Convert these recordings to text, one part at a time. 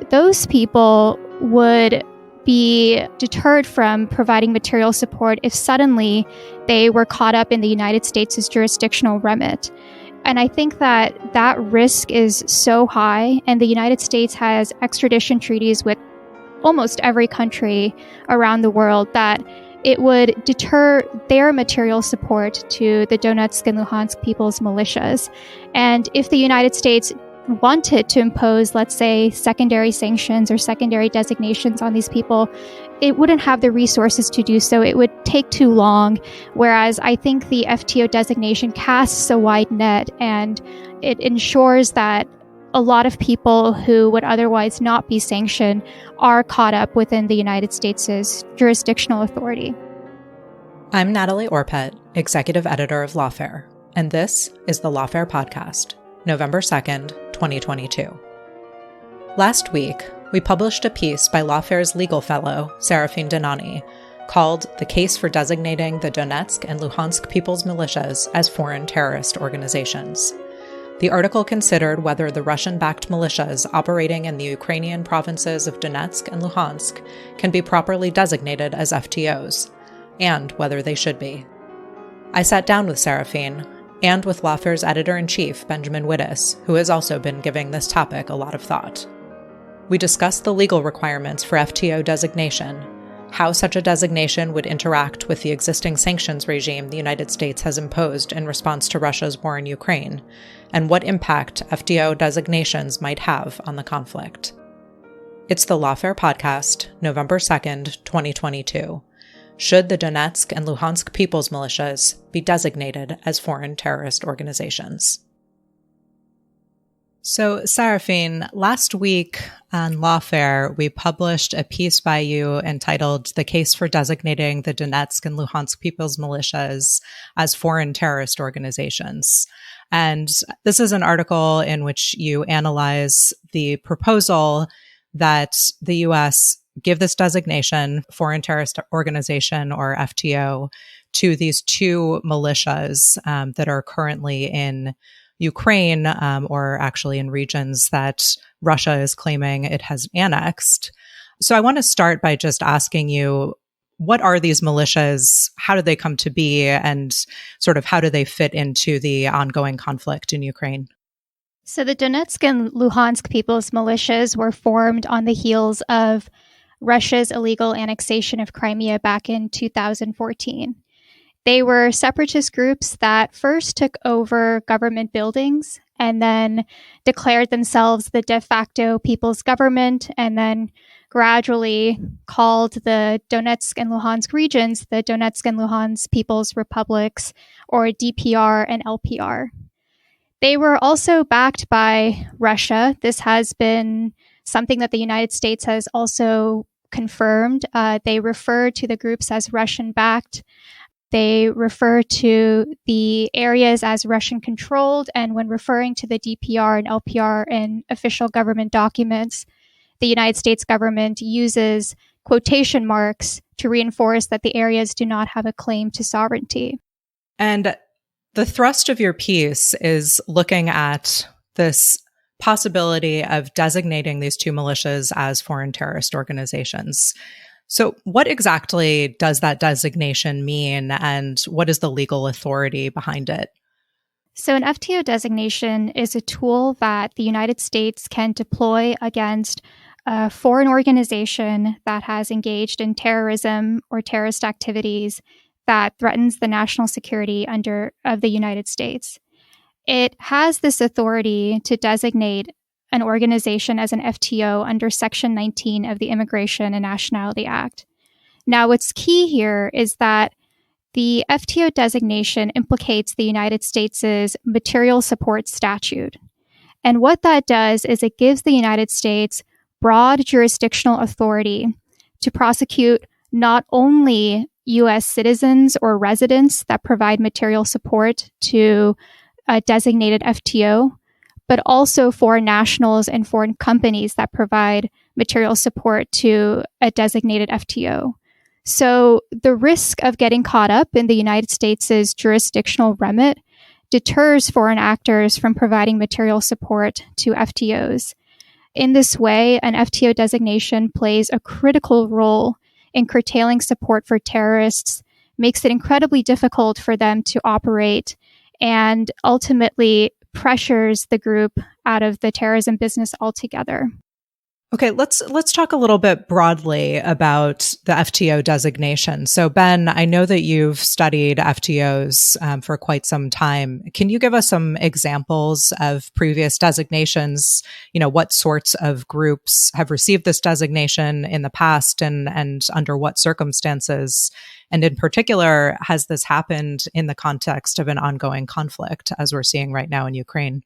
those people would be deterred from providing material support if suddenly they were caught up in the United States' jurisdictional remit. And I think that that risk is so high, and the United States has extradition treaties with almost every country around the world, that it would deter their material support to the Donetsk and Luhansk people's militias. And if the United States wanted to impose, let's say, secondary sanctions or secondary designations on these people, it wouldn't have the resources to do so. It would take too long. Whereas I think the FTO designation casts a wide net, and it ensures that a lot of people who would otherwise not be sanctioned are caught up within the United States' jurisdictional authority. I'm Natalie Orpett, Executive Editor of Lawfare, and this is the Lawfare Podcast, November 2nd, 2022. Last week, we published a piece by Lawfare's legal fellow, Saraphin Dhanani, called The Case for Designating the Donetsk and Luhansk People's Militias as Foreign Terrorist Organizations. The article considered whether the Russian-backed militias operating in the Ukrainian provinces of Donetsk and Luhansk can be properly designated as FTOs, and whether they should be. I sat down with Saraphin and with Lawfare's editor-in-chief, Benjamin Wittes, who has also been giving this topic a lot of thought. We discussed the legal requirements for FTO designation, how such a designation would interact with the existing sanctions regime the United States has imposed in response to Russia's war in Ukraine, and what impact FTO designations might have on the conflict. It's the Lawfare Podcast, November 2nd, 2022. Should the Donetsk and Luhansk People's Militias be designated as foreign terrorist organizations? So, Saraphin, last week on Lawfare, we published a piece by you entitled The Case for Designating the Donetsk and Luhansk People's Militias as Foreign Terrorist Organizations. And this is an article in which you analyze the proposal that the U.S. give this designation, Foreign Terrorist Organization, or FTO, to these two militias that are currently in Ukraine, or actually in regions that Russia is claiming it has annexed. So I want to start by just asking you, what are these militias? How did they come to be? And sort of how do they fit into the ongoing conflict in Ukraine? So the Donetsk and Luhansk People's Militias were formed on the heels of Russia's illegal annexation of Crimea back in 2014. They were separatist groups that first took over government buildings and then declared themselves the de facto people's government, and then gradually called the Donetsk and Luhansk regions the Donetsk and Luhansk People's Republics, or DPR and LPR. They were also backed by Russia. This has been something that the United States has also confirmed. They refer to the groups as Russian-backed. They refer to the areas as Russian-controlled, and when referring to the DPR and LPR in official government documents, the United States government uses quotation marks to reinforce that the areas do not have a claim to sovereignty. And the thrust of your piece is looking at this possibility of designating these two militias as foreign terrorist organizations. So what exactly does that designation mean, and what is the legal authority behind it? So an FTO designation is a tool that the United States can deploy against a foreign organization that has engaged in terrorism or terrorist activities that threatens the national security of the United States. It has this authority to designate an organization as an FTO under Section 19 of the Immigration and Nationality Act. Now, what's key here is that the FTO designation implicates the United States' material support statute. And what that does is it gives the United States broad jurisdictional authority to prosecute not only U.S. citizens or residents that provide material support to a designated FTO, but also foreign nationals and foreign companies that provide material support to a designated FTO. So the risk of getting caught up in the United States' jurisdictional remit deters foreign actors from providing material support to FTOs. In this way, an FTO designation plays a critical role in curtailing support for terrorists, makes it incredibly difficult for them to operate, and ultimately pressures the group out of the terrorism business altogether. Okay, let's talk a little bit broadly about the FTO designation. So, Ben, I know that you've studied FTOs for quite some time. Can you give us some examples of previous designations? What sorts of groups have received this designation in the past, and under what circumstances? And in particular, has this happened in the context of an ongoing conflict, as we're seeing right now in Ukraine?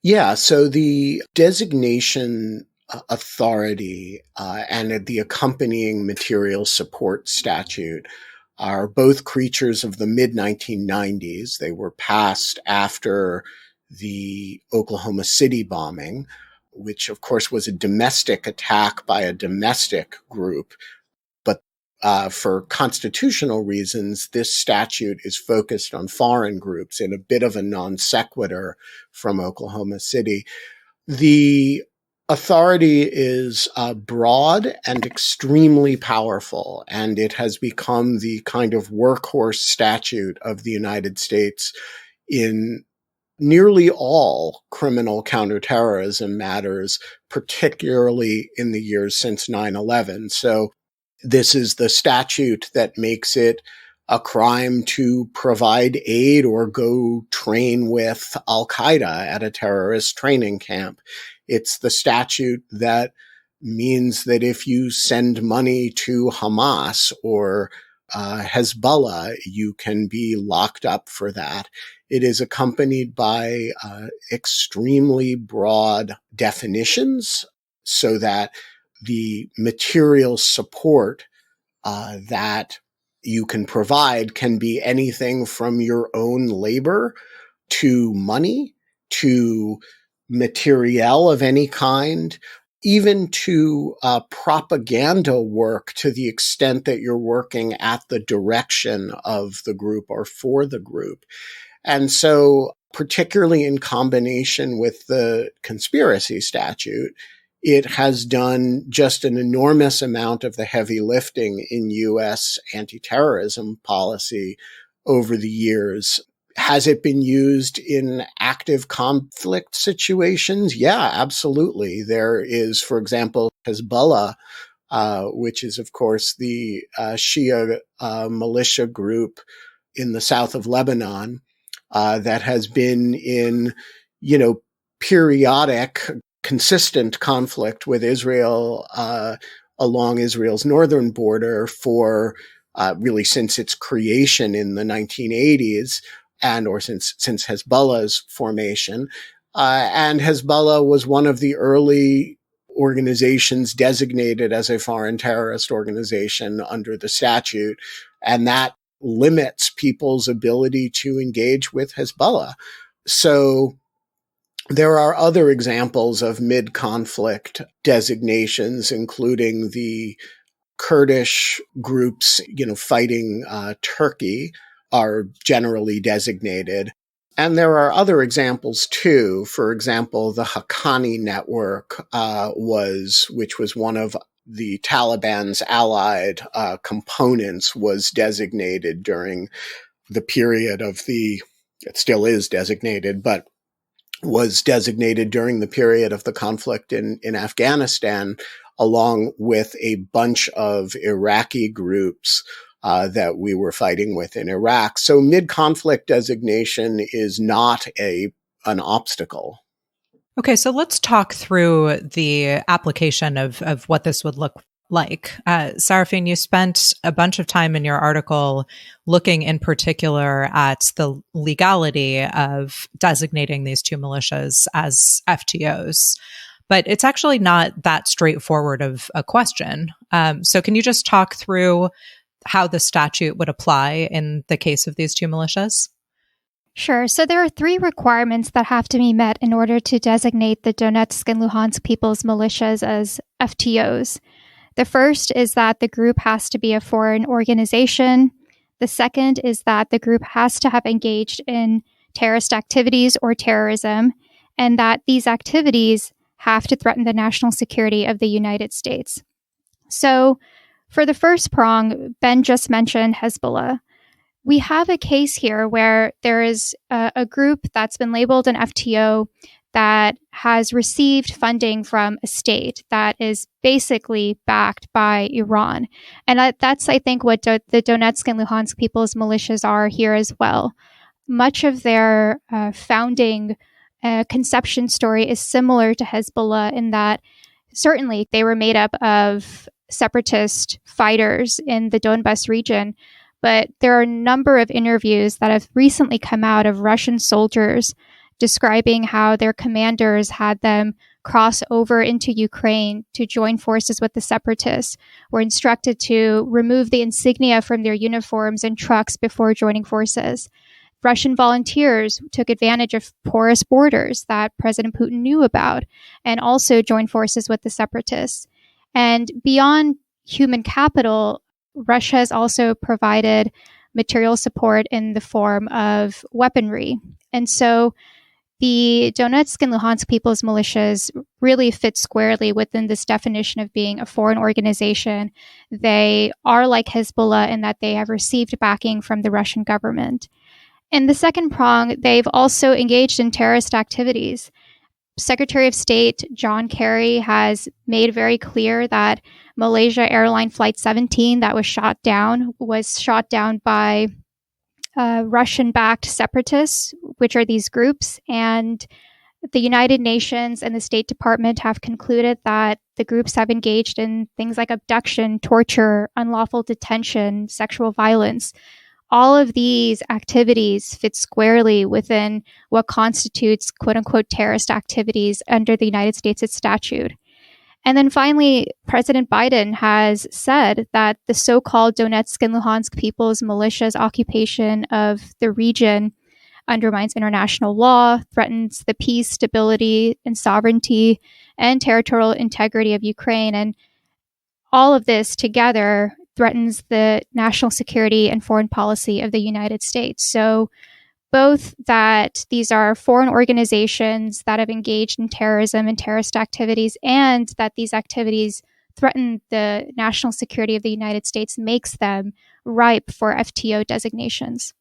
Yeah, so the designation authority and the accompanying material support statute are both creatures of the mid-1990s. They were passed after the Oklahoma City bombing, which of course was a domestic attack by a domestic group. But for constitutional reasons, this statute is focused on foreign groups in a bit of a non sequitur from Oklahoma City. The authority is broad and extremely powerful, and it has become the kind of workhorse statute of the United States in nearly all criminal counterterrorism matters, particularly in the years since 9/11. So this is the statute that makes it a crime to provide aid or go train with Al-Qaeda at a terrorist training camp. It's the statute that means that if you send money to Hamas or Hezbollah, you can be locked up for that. It is accompanied by extremely broad definitions so that the material support that you can provide can be anything from your own labor to money to materiel of any kind, even to propaganda work to the extent that you're working at the direction of the group or for the group. And so, particularly in combination with the conspiracy statute, it has done just an enormous amount of the heavy lifting in U.S. anti-terrorism policy over the years. Has it been used in active conflict situations? Yeah, absolutely. There is, for example, Hezbollah, which is, of course, the Shia militia group in the south of Lebanon that has been in, periodic consistent conflict with Israel along Israel's northern border for really since its creation in the 1980s or since Hezbollah's formation. And Hezbollah was one of the early organizations designated as a foreign terrorist organization under the statute. And that limits people's ability to engage with Hezbollah. So there are other examples of mid-conflict designations, including the Kurdish groups, fighting Turkey are generally designated. And there are other examples too. For example, the Haqqani network which was one of the Taliban's allied components, was designated during the period of it still is designated, but was designated during the period of the conflict in Afghanistan, along with a bunch of Iraqi groups that we were fighting with in Iraq. So mid-conflict designation is not an obstacle. Okay, so let's talk through the application of what this would look like. Saraphin, you spent a bunch of time in your article looking in particular at the legality of designating these two militias as FTOs. But it's actually not that straightforward of a question. So can you just talk through how the statute would apply in the case of these two militias? Sure. So there are 3 requirements that have to be met in order to designate the Donetsk and Luhansk People's Militias as FTOs. The first is that the group has to be a foreign organization. The second is that the group has to have engaged in terrorist activities or terrorism, and that these activities have to threaten the national security of the United States. So for the first prong, Ben just mentioned Hezbollah. We have a case here where there is a group that's been labeled an FTO that has received funding from a state that is basically backed by Iran. And that's, I think, what the Donetsk and Luhansk people's militias are here as well. Much of their founding conception story is similar to Hezbollah in that certainly they were made up of separatist fighters in the Donbas region, but there are a number of interviews that have recently come out of Russian soldiers describing how their commanders had them cross over into Ukraine to join forces with the separatists, were instructed to remove the insignia from their uniforms and trucks before joining forces. Russian volunteers took advantage of porous borders that President Putin knew about and also joined forces with the separatists. And beyond human capital, Russia has also provided material support in the form of weaponry. And so the Donetsk and Luhansk people's militias really fit squarely within this definition of being a foreign organization. They are like Hezbollah in that they have received backing from the Russian government. In the second prong, they've also engaged in terrorist activities. Secretary of State John Kerry has made very clear that Malaysia Airline Flight 17 that was shot down by Russian-backed separatists, which are these groups. And the United Nations and the State Department have concluded that the groups have engaged in things like abduction, torture, unlawful detention, sexual violence. All of these activities fit squarely within what constitutes quote-unquote terrorist activities under the United States' statute. And then finally, President Biden has said that the so-called Donetsk and Luhansk people's militias' occupation of the region undermines international law, threatens the peace, stability, and sovereignty and territorial integrity of Ukraine. And all of this together threatens the national security and foreign policy of the United States. So both that these are foreign organizations that have engaged in terrorism and terrorist activities, and that these activities threaten the national security of the United States makes them ripe for FTO designations.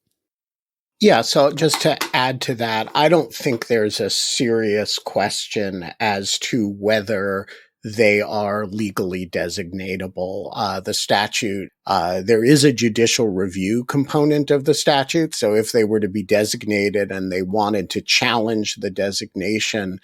Yeah, so just to add to that, I don't think there's a serious question as to whether they are legally designatable. The statute, there is a judicial review component of the statute. So if they were to be designated and they wanted to challenge the designation,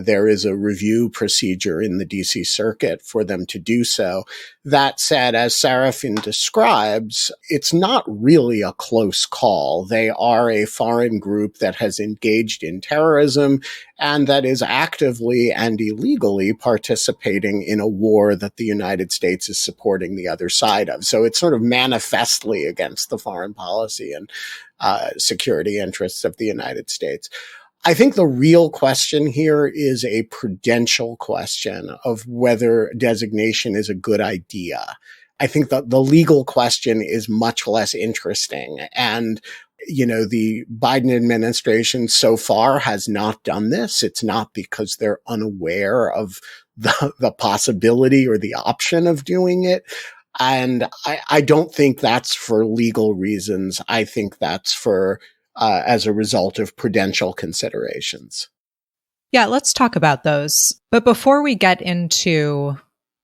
there is a review procedure in the DC Circuit for them to do so. That said, as Saraphin describes, it's not really a close call. They are a foreign group that has engaged in terrorism and that is actively and illegally participating in a war that the United States is supporting the other side of. So it's sort of manifestly against the foreign policy and security interests of the United States. I think the real question here is a prudential question of whether designation is a good idea. I think that the legal question is much less interesting. And, you know, the Biden administration so far has not done this. It's not because they're unaware of the possibility or the option of doing it. And I don't think that's for legal reasons. I think that's for as a result of prudential considerations. Yeah, let's talk about those. But before we get into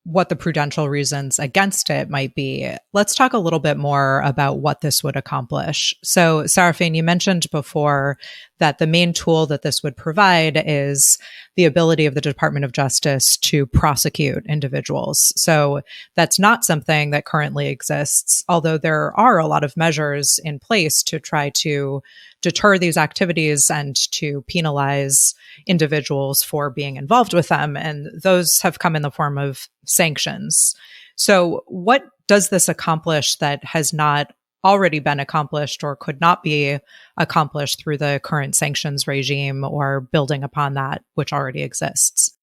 what the prudential reasons against it might be, let's talk a little bit more about what this would accomplish. So, Saraphin, you mentioned before that the main tool that this would provide is the ability of the Department of Justice to prosecute individuals. So that's not something that currently exists, although there are a lot of measures in place to try to deter these activities and to penalize individuals for being involved with them. And those have come in the form of sanctions. So what does this accomplish that has not already been accomplished or could not be accomplished through the current sanctions regime or building upon that which already exists?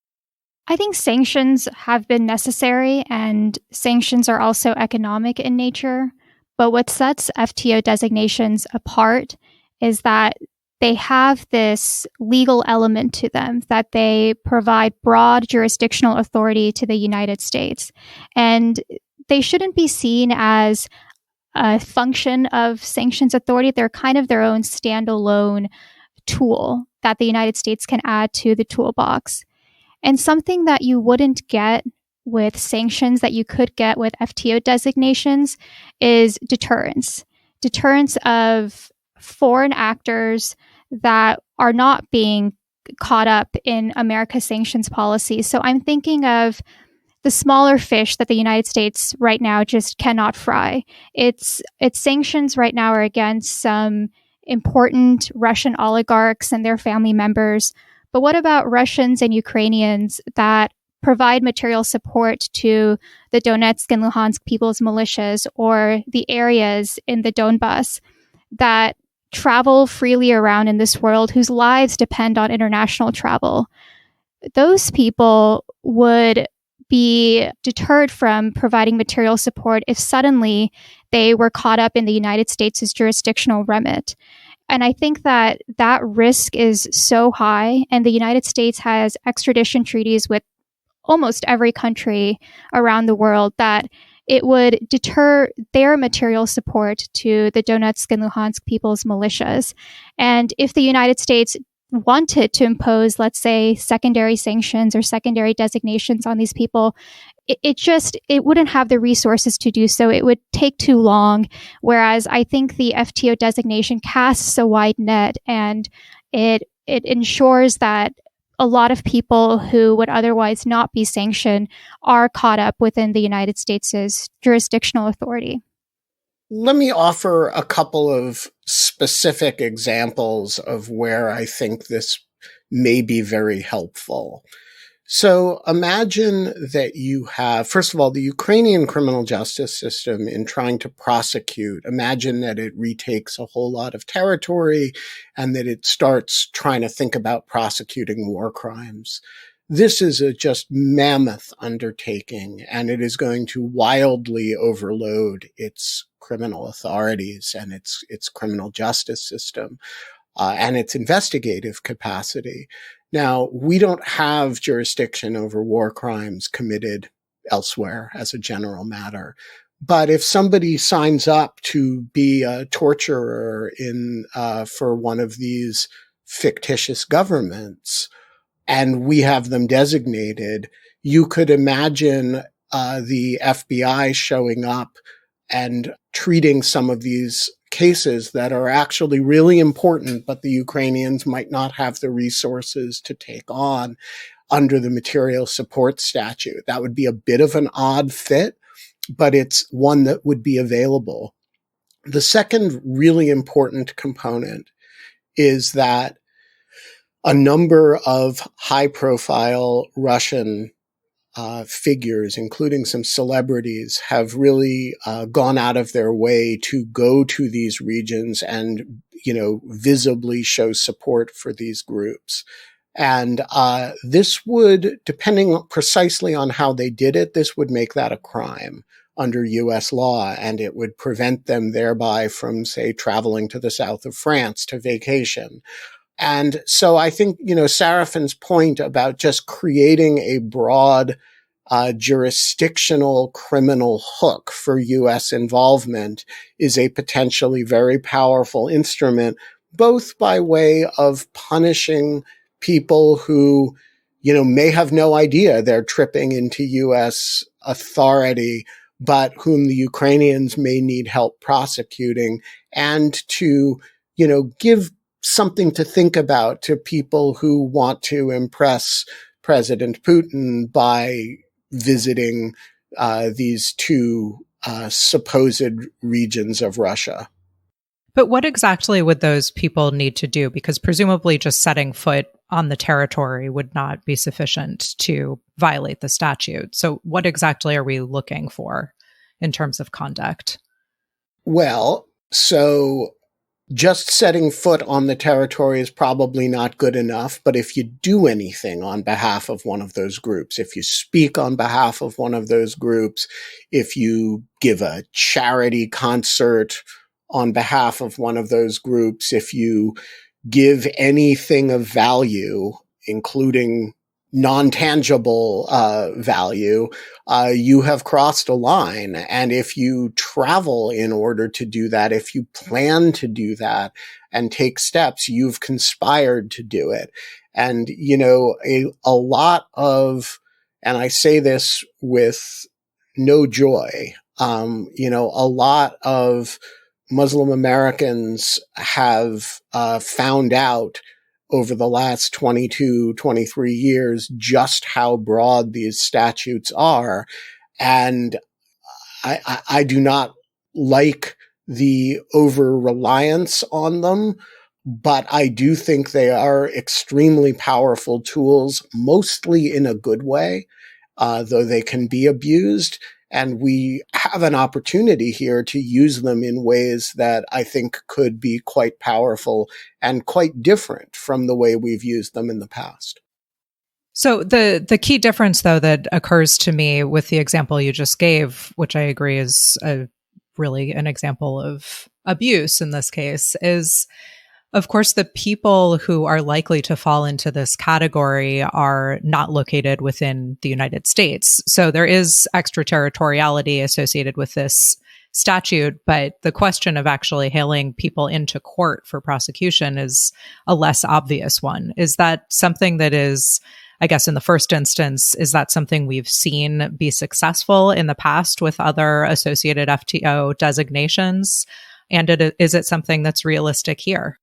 I think sanctions have been necessary, and sanctions are also economic in nature. But what sets FTO designations apart is that they have this legal element to them, that they provide broad jurisdictional authority to the United States. And they shouldn't be seen as a function of sanctions authority. They're kind of their own standalone tool that the United States can add to the toolbox. And something that you wouldn't get with sanctions that you could get with FTO designations is deterrence. Deterrence of foreign actors that are not being caught up in America's sanctions policy. So I'm thinking of the smaller fish that the United States right now just cannot fry. Its sanctions right now are against some important Russian oligarchs and their family members. But what about Russians and Ukrainians that provide material support to the Donetsk and Luhansk people's militias, or the areas in the Donbas that travel freely around in this world, whose lives depend on international travel? Those people would be deterred from providing material support if suddenly they were caught up in the United States' jurisdictional remit. And I think that that risk is so high, and the United States has extradition treaties with almost every country around the world, that it would deter their material support to the Donetsk and Luhansk people's militias. And if the United States wanted to impose, let's say, secondary sanctions or secondary designations on these people, it wouldn't have the resources to do so. It would take too long. Whereas I think the FTO designation casts a wide net, and it ensures that a lot of people who would otherwise not be sanctioned are caught up within the United States' jurisdictional authority. Let me offer a couple of specific examples of where I think this may be very helpful. So imagine that you have, first of all, the Ukrainian criminal justice system in trying to prosecute. Imagine that it retakes a whole lot of territory and that it starts trying to think about prosecuting war crimes. This is a just mammoth undertaking, and it is going to wildly overload its criminal authorities and its criminal justice system and its investigative capacity. Now, we don't have jurisdiction over war crimes committed elsewhere as a general matter. But if somebody signs up to be a torturer for one of these fictitious governments, and we have them designated, you could imagine the FBI showing up and treating some of these cases that are actually really important, but the Ukrainians might not have the resources to take on under the material support statute. That would be a bit of an odd fit, but it's one that would be available. The second really important component is that a number of high-profile Russian figures, including some celebrities, have really gone out of their way to go to these regions and, visibly show support for these groups. And this would, depending precisely on how they did it, this would make that a crime under U.S. law, and it would prevent them thereby from, say, traveling to the south of France to vacation. And so I think, Saraphin's point about just creating a broad jurisdictional criminal hook for U.S. involvement is a potentially very powerful instrument, both by way of punishing people who, may have no idea they're tripping into U.S. authority, but whom the Ukrainians may need help prosecuting, and to, give something to think about to people who want to impress President Putin by visiting these two supposed regions of Russia. But what exactly would those people need to do? Because presumably just setting foot on the territory would not be sufficient to violate the statute. So what exactly are we looking for in terms of conduct? Well, so just setting foot on the territory is probably not good enough, but if you do anything on behalf of one of those groups, if you speak on behalf of one of those groups, if you give a charity concert on behalf of one of those groups, if you give anything of value, including non-tangible value, you have crossed a line. And if you travel in order to do that, if you plan to do that and take steps, you've conspired to do it. And, a lot of, and I say this with no joy, a lot of Muslim Americans have found out over the last 22, 23 years just how broad these statutes are. And I do not like the over-reliance on them, but I do think they are extremely powerful tools, mostly in a good way, though they can be abused. And we have an opportunity here to use them in ways that I think could be quite powerful and quite different from the way we've used them in the past. So the key difference, though, that occurs to me with the example you just gave, which I agree is really an example of abuse in this case, is, of course, the people who are likely to fall into this category are not located within the United States. So there is extraterritoriality associated with this statute, but the question of actually hailing people into court for prosecution is a less obvious one. Is that something that is, I guess in the first instance, is that something we've seen be successful in the past with other associated FTO designations? And is it something that's realistic here?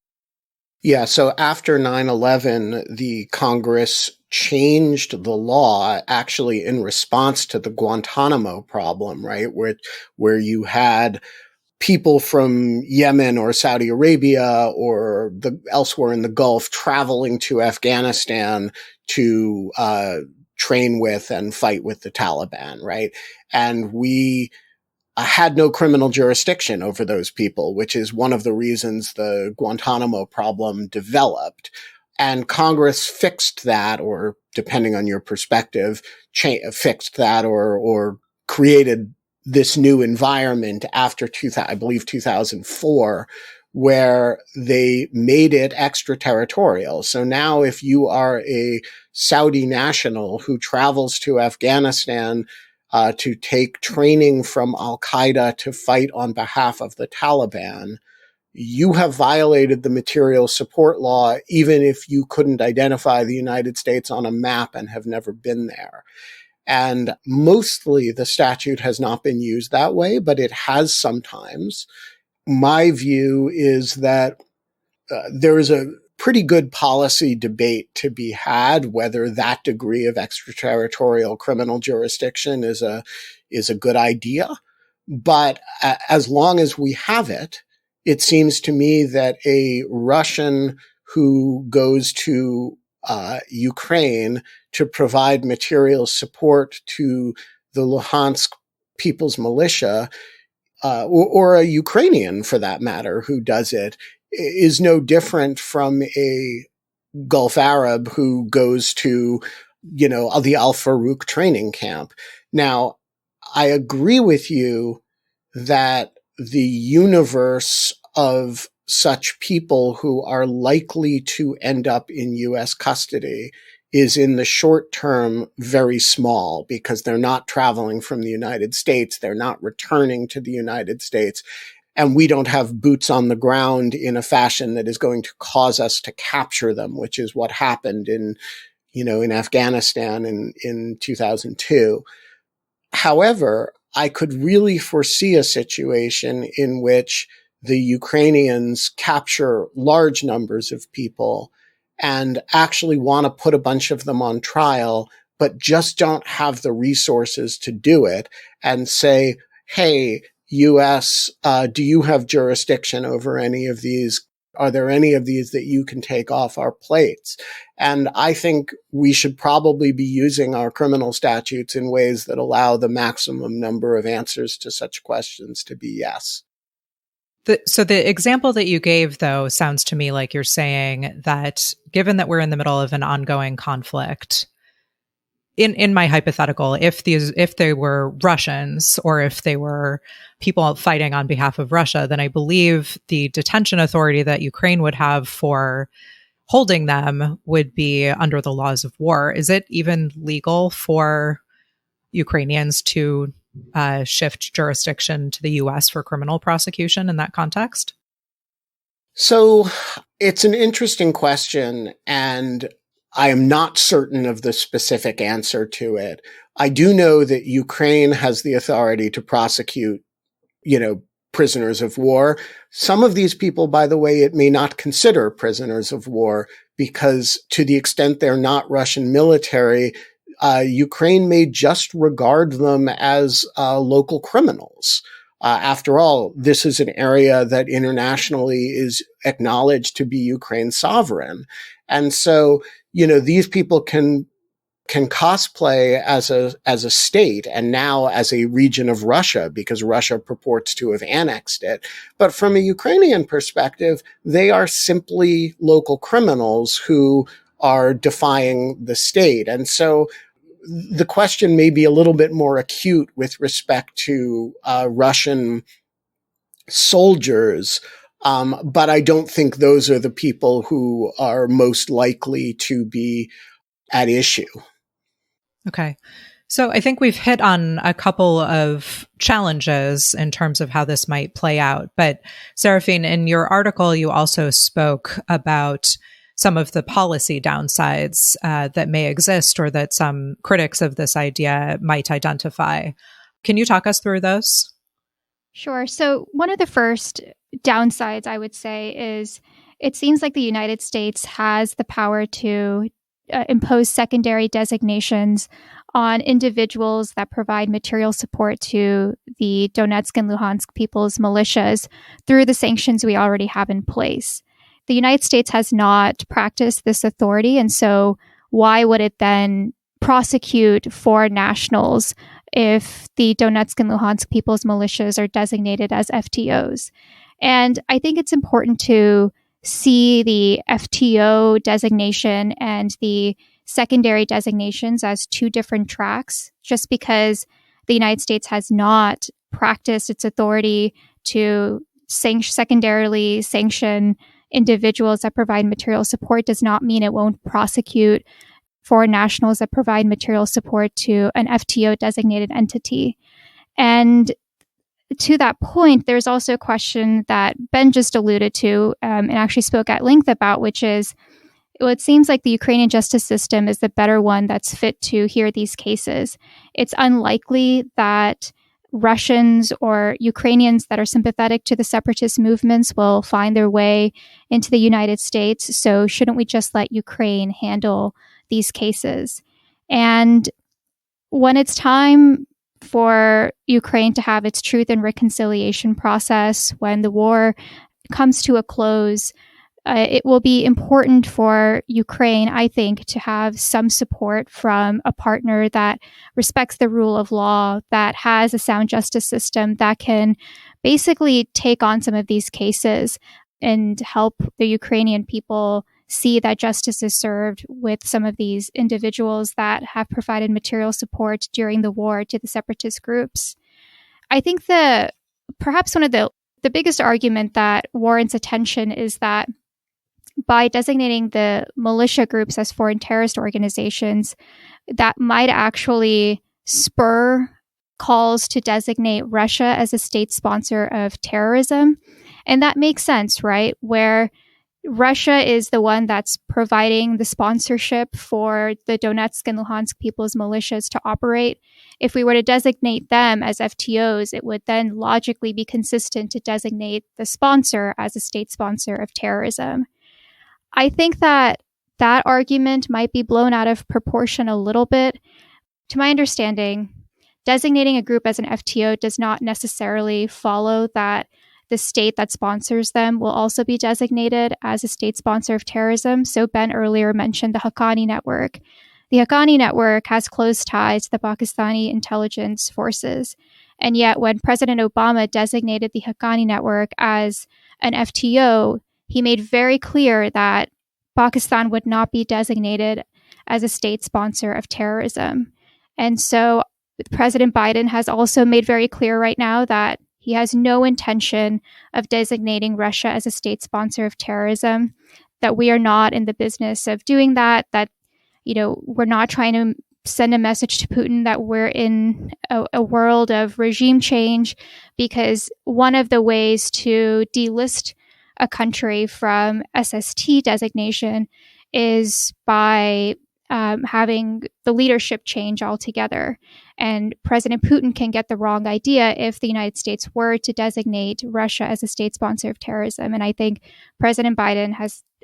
Yeah, so after 9/11, the Congress changed the law actually in response to the Guantanamo problem, right? Where you had people from Yemen or Saudi Arabia or elsewhere in the Gulf traveling to Afghanistan to train with and fight with the Taliban, right? And we had no criminal jurisdiction over those people, which is one of the reasons the Guantanamo problem developed. And Congress fixed that, or depending on your perspective, fixed that or created this new environment after 2004, where they made it extraterritorial. So now if you are a Saudi national who travels to Afghanistan to take training from al-Qaeda to fight on behalf of the Taliban, you have violated the material support law, even if you couldn't identify the United States on a map and have never been there. And mostly the statute has not been used that way, but it has sometimes. My view is that there is a pretty good policy debate to be had whether that degree of extraterritorial criminal jurisdiction is a good idea. But as long as we have it, it seems to me that a Russian who goes to Ukraine to provide material support to the Luhansk People's Militia, or a Ukrainian for that matter, who does it, is no different from a Gulf Arab who goes to, the Al-Farouk training camp. Now, I agree with you that the universe of such people who are likely to end up in U.S. custody is in the short term very small because they're not traveling from the United States. They're not returning to the United States. And we don't have boots on the ground in a fashion that is going to cause us to capture them, which is what happened in Afghanistan in 2002. However, I could really foresee a situation in which the Ukrainians capture large numbers of people and actually want to put a bunch of them on trial, but just don't have the resources to do it and say, hey, U.S., do you have jurisdiction over any of these? Are there any of these that you can take off our plates? And I think we should probably be using our criminal statutes in ways that allow the maximum number of answers to such questions to be yes. So the example that you gave, though, sounds to me like you're saying that given that we're in the middle of an ongoing conflict, in my hypothetical, if they were Russians or if they were people fighting on behalf of Russia, then I believe the detention authority that Ukraine would have for holding them would be under the laws of war. Is it even legal for Ukrainians to shift jurisdiction to the U.S. for criminal prosecution in that context? So it's an interesting question, and I am not certain of the specific answer to it. I do know that Ukraine has the authority to prosecute, prisoners of war. Some of these people, by the way, it may not consider prisoners of war because to the extent they're not Russian military, Ukraine may just regard them as local criminals. After all, this is an area that internationally is acknowledged to be Ukraine's sovereign. And so, these people can cosplay as a state and now as a region of Russia because Russia purports to have annexed it. But from a Ukrainian perspective, they are simply local criminals who are defying the state. And so the question may be a little bit more acute with respect to Russian soldiers, but I don't think those are the people who are most likely to be at issue. Okay. So I think we've hit on a couple of challenges in terms of how this might play out. But Saraphin, in your article, you also spoke about some of the policy downsides that may exist or that some critics of this idea might identify. Can you talk us through those? Sure. So one of the first downsides, I would say, is it seems like the United States has the power to impose secondary designations on individuals that provide material support to the Donetsk and Luhansk people's militias through the sanctions we already have in place. The United States has not practiced this authority, and so why would it then prosecute foreign nationals if the Donetsk and Luhansk people's militias are designated as FTOs? And I think it's important to see the FTO designation and the secondary designations as two different tracks, just because the United States has not practiced its authority to secondarily sanction individuals that provide material support does not mean it won't prosecute foreign nationals that provide material support to an FTO designated entity. And to that point, there's also a question that Ben just alluded to and actually spoke at length about, which is, well, it seems like the Ukrainian justice system is the better one that's fit to hear these cases. It's unlikely that Russians or Ukrainians that are sympathetic to the separatist movements will find their way into the United States. So shouldn't we just let Ukraine handle these cases? And when it's time for Ukraine to have its truth and reconciliation process, when the war comes to a close, it will be important for Ukraine, I think, to have some support from a partner that respects the rule of law, that has a sound justice system, that can basically take on some of these cases and help the Ukrainian people see that justice is served with some of these individuals that have provided material support during the war to the separatist groups. I think perhaps one of the biggest argument that warrants attention is that by designating the militia groups as foreign terrorist organizations, that might actually spur calls to designate Russia as a state sponsor of terrorism. And that makes sense, right? Where Russia is the one that's providing the sponsorship for the Donetsk and Luhansk people's militias to operate. If we were to designate them as FTOs, it would then logically be consistent to designate the sponsor as a state sponsor of terrorism. I think that argument might be blown out of proportion a little bit. To my understanding, designating a group as an FTO does not necessarily follow that the state that sponsors them will also be designated as a state sponsor of terrorism. So Ben earlier mentioned the Haqqani network. The Haqqani network has close ties to the Pakistani intelligence forces. And yet when President Obama designated the Haqqani network as an FTO, he made very clear that Pakistan would not be designated as a state sponsor of terrorism. And so President Biden has also made very clear right now that he has no intention of designating Russia as a state sponsor of terrorism, that we are not in the business of doing that, we're not trying to send a message to Putin that we're in a world of regime change, because one of the ways to delist a country from SST designation is by having the leadership change altogether. And President Putin can get the wrong idea if the United States were to designate Russia as a state sponsor of terrorism. And I think President Biden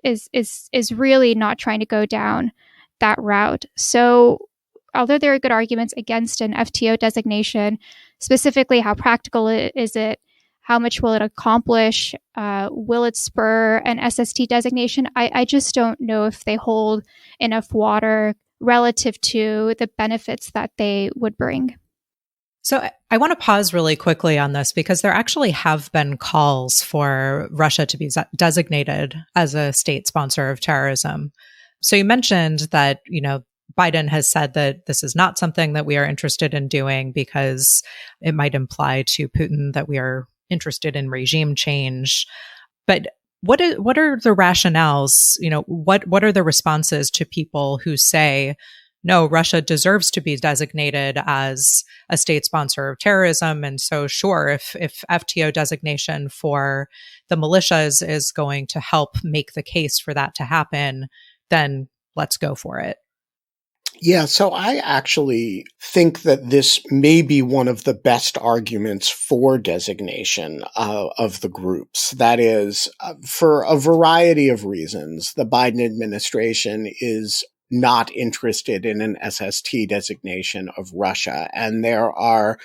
is really not trying to go down that route. So although there are good arguments against an FTO designation, specifically how practical is it, how much will it accomplish, will it spur an SST designation, I just don't know if they hold enough water relative to the benefits that they would bring. So I want to pause really quickly on this, because there actually have been calls for Russia to be designated as a state sponsor of terrorism. So you mentioned that, Biden has said that this is not something that we are interested in doing because it might imply to Putin that we are interested in regime change. But what are the rationales? What are the responses to people who say, no, Russia deserves to be designated as a state sponsor of terrorism, and so sure, if FTO designation for the militias is going to help make the case for that to happen, then let's go for it. Yeah, so I actually think that this may be one of the best arguments for designation of the groups. That is, for a variety of reasons, the Biden administration is not interested in an SST designation of Russia. And there are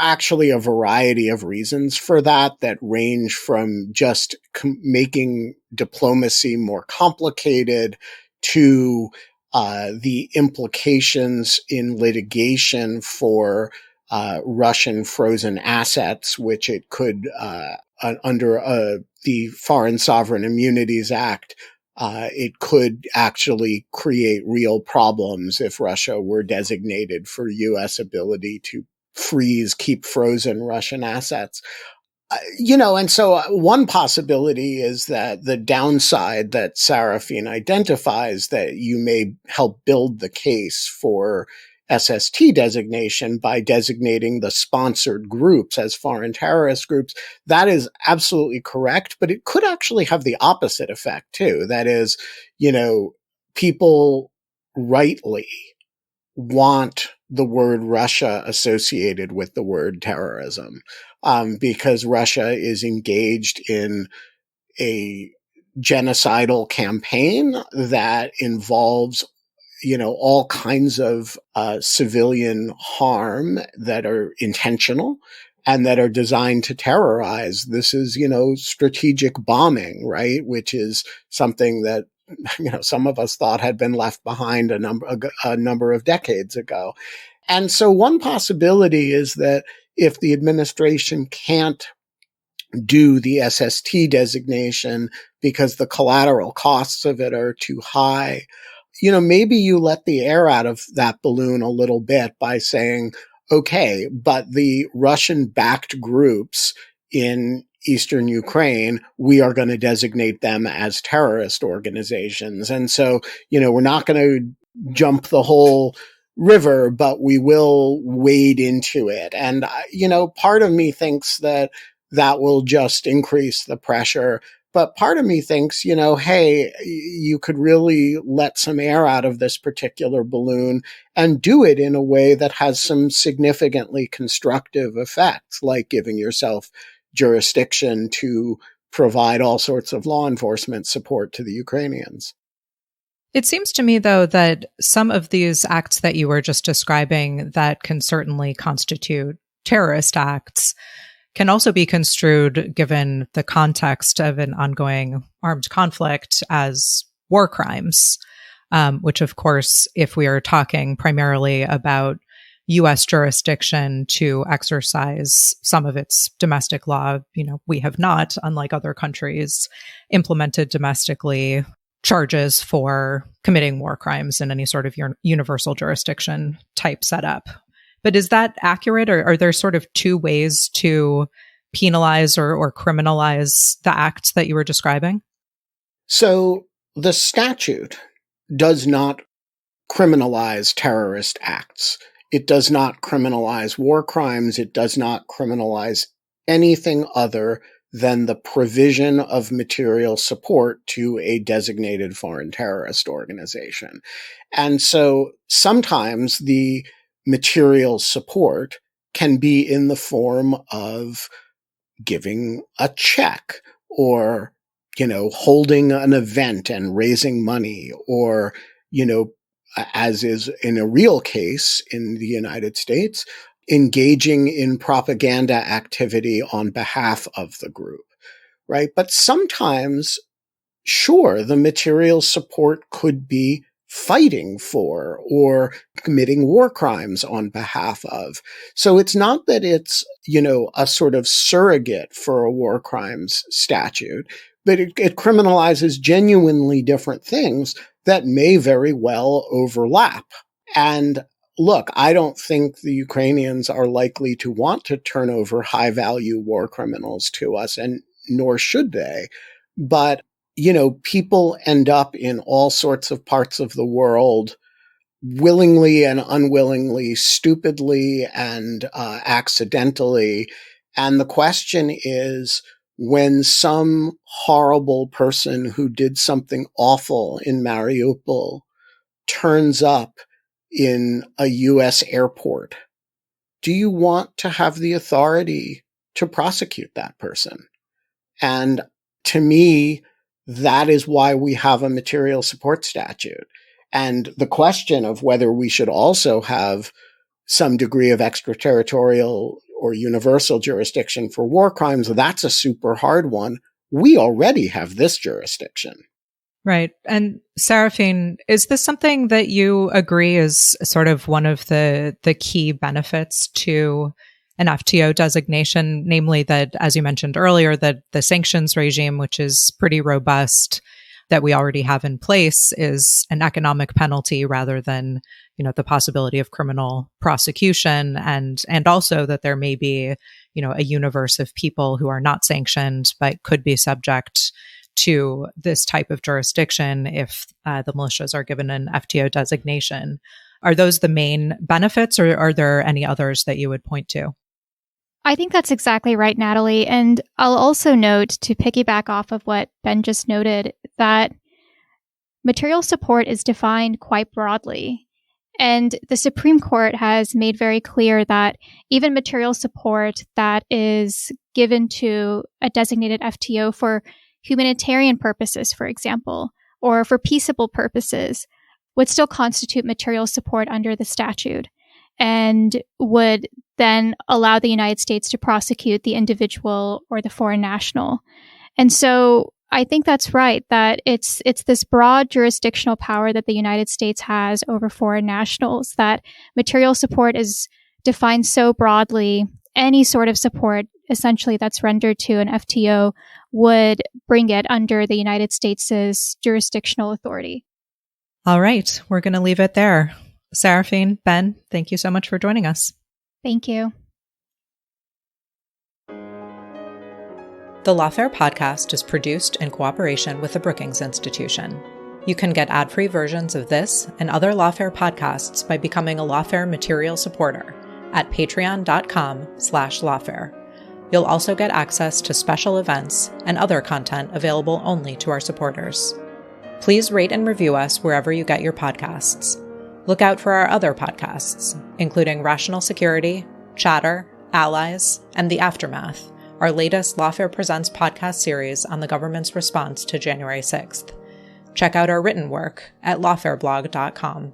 actually a variety of reasons for that range from just making diplomacy more complicated to the implications in litigation for Russian frozen assets, which it could, under the Foreign Sovereign Immunities Act, it could actually create real problems if Russia were designated for U.S. ability to keep frozen Russian assets. And so one possibility is that the downside that Saraphin identifies, that you may help build the case for SST designation by designating the sponsored groups as foreign terrorist groups, that is absolutely correct, but it could actually have the opposite effect too. That is, people rightly want the word Russia associated with the word terrorism, because Russia is engaged in a genocidal campaign that involves, all kinds of civilian harm that are intentional and that are designed to terrorize. This is, strategic bombing, right? Which is something that some of us thought had been left behind a number of decades ago. And so one possibility is that if the administration can't do the SST designation because the collateral costs of it are too high, maybe you let the air out of that balloon a little bit by saying, okay, but the Russian-backed groups in Eastern Ukraine, we are going to designate them as terrorist organizations. And so, we're not going to jump the whole river, but we will wade into it. And, part of me thinks that will just increase the pressure. But part of me thinks, hey, you could really let some air out of this particular balloon and do it in a way that has some significantly constructive effects, like giving yourself jurisdiction to provide all sorts of law enforcement support to the Ukrainians. It seems to me, though, that some of these acts that you were just describing that can certainly constitute terrorist acts can also be construed, given the context of an ongoing armed conflict, as war crimes, which, of course, if we are talking primarily about U.S. jurisdiction to exercise some of its domestic law, we have not, unlike other countries, implemented domestically charges for committing war crimes in any sort of universal jurisdiction type setup. But is that accurate, or are there sort of two ways to penalize or criminalize the acts that you were describing? So the statute does not criminalize terrorist acts. It does not criminalize war crimes. It does not criminalize anything other than the provision of material support to a designated foreign terrorist organization. And so sometimes the material support can be in the form of giving a check or, holding an event and raising money or, as is in a real case in the United States, engaging in propaganda activity on behalf of the group, right? But sometimes, sure, the material support could be fighting for or committing war crimes on behalf of. So it's not that it's, a sort of surrogate for a war crimes statute, but it criminalizes genuinely different things that may very well overlap. And look, I don't think the Ukrainians are likely to want to turn over high-value war criminals to us, and nor should they. But, people end up in all sorts of parts of the world willingly and unwillingly, stupidly and accidentally. And the question is, when some horrible person who did something awful in Mariupol turns up in a U.S. airport, do you want to have the authority to prosecute that person? And to me, that is why we have a material support statute. And the question of whether we should also have some degree of extraterritorial or universal jurisdiction for war crimes, that's a super hard one. We already have this jurisdiction. Right. And Saraphin, is this something that you agree is sort of one of the key benefits to an FTO designation, namely that, as you mentioned earlier, that the sanctions regime, which is pretty robust, that we already have in place, is an economic penalty rather than, the possibility of criminal prosecution, and also that there may be, a universe of people who are not sanctioned but could be subject to this type of jurisdiction if the militias are given an FTO designation. Are those the main benefits, or are there any others that you would point to? I think that's exactly right, Natalie. And I'll also note, to piggyback off of what Ben just noted, that material support is defined quite broadly. And the Supreme Court has made very clear that even material support that is given to a designated FTO for humanitarian purposes, for example, or for peaceable purposes, would still constitute material support under the statute and would then allow the United States to prosecute the individual or the foreign national. And so I think that's right, that it's this broad jurisdictional power that the United States has over foreign nationals, that material support is defined so broadly. Any sort of support essentially that's rendered to an FTO would bring it under the United States' jurisdictional authority. All right, we're going to leave it there. Saraphin, Ben, thank you so much for joining us. Thank you. The Lawfare podcast is produced in cooperation with the Brookings Institution. You can get ad-free versions of this and other Lawfare podcasts by becoming a Lawfare material supporter at patreon.com/Lawfare. You'll also get access to special events and other content available only to our supporters. Please rate and review us wherever you get your podcasts. Look out for our other podcasts, including Rational Security, Chatter, Allies, and The Aftermath, our latest Lawfare Presents podcast series on the government's response to January 6th. Check out our written work at lawfareblog.com.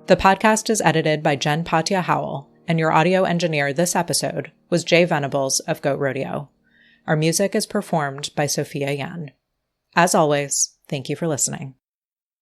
The podcast is edited by Jen Patia Howell, and your audio engineer this episode was Jay Venables of Goat Rodeo. Our music is performed by Sophia Yan. As always, thank you for listening.